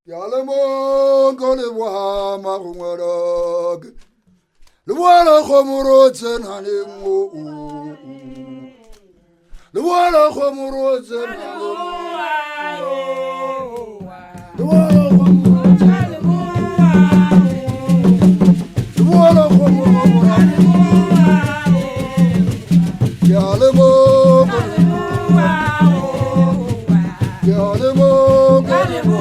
Y'a le monde qu'on le voit, marumorog. Le voilà comme rotzen hanemo. Le voilà comme rotzen hanemo. Le voilà comme rotzen hanemo. Le voilà comme rotzen hanemo. Y'a le monde qu'on le voit. Y'a le monde qu'on le voit.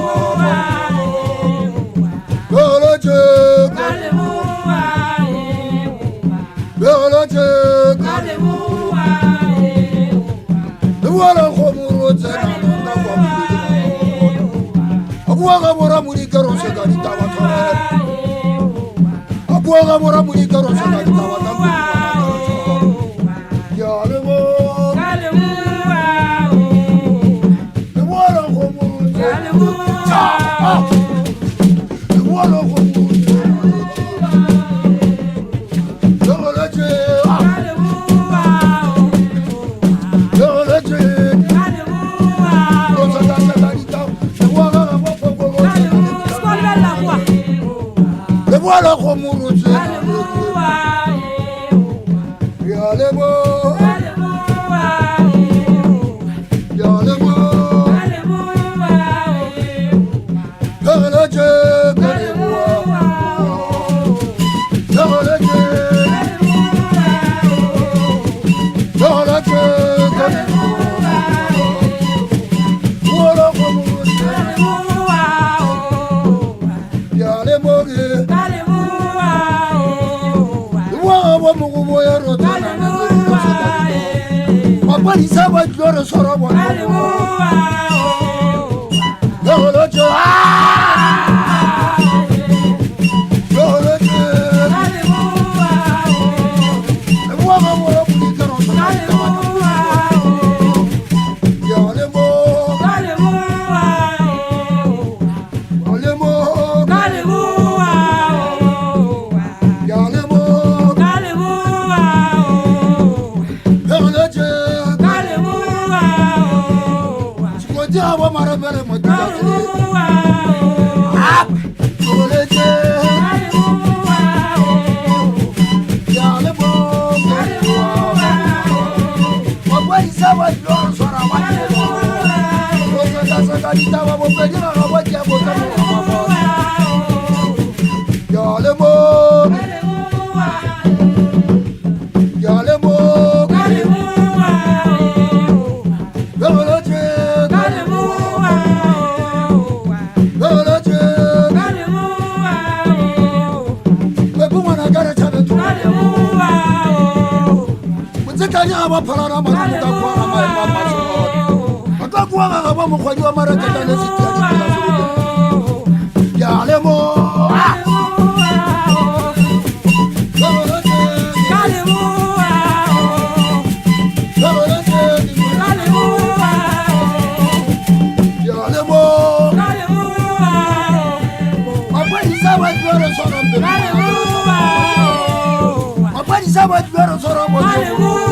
Voilà como rotzen Y'a le beau Y'a le beau Y'a le Dieu que les voix Y'a le Dieu Y'a le Dieu que les voix Voilà como rotzen Y'a le beau Mapani saba joro soro bo. Yolo jo. Yolo jo. Ewa ma mo buli karo so. Yole mo. Yole mo. Jawa marabere mutaki ap oleje yale bo mabwai sawa joro sora wale oza saka ditawa bo pejira rawaje bo tamu yale bo yale bo Kanya parara maruta kwa mai mama so akakuwa ngaba mukhwaji wa marakata nesitiya ya lemo Apa di sahabat baru seorang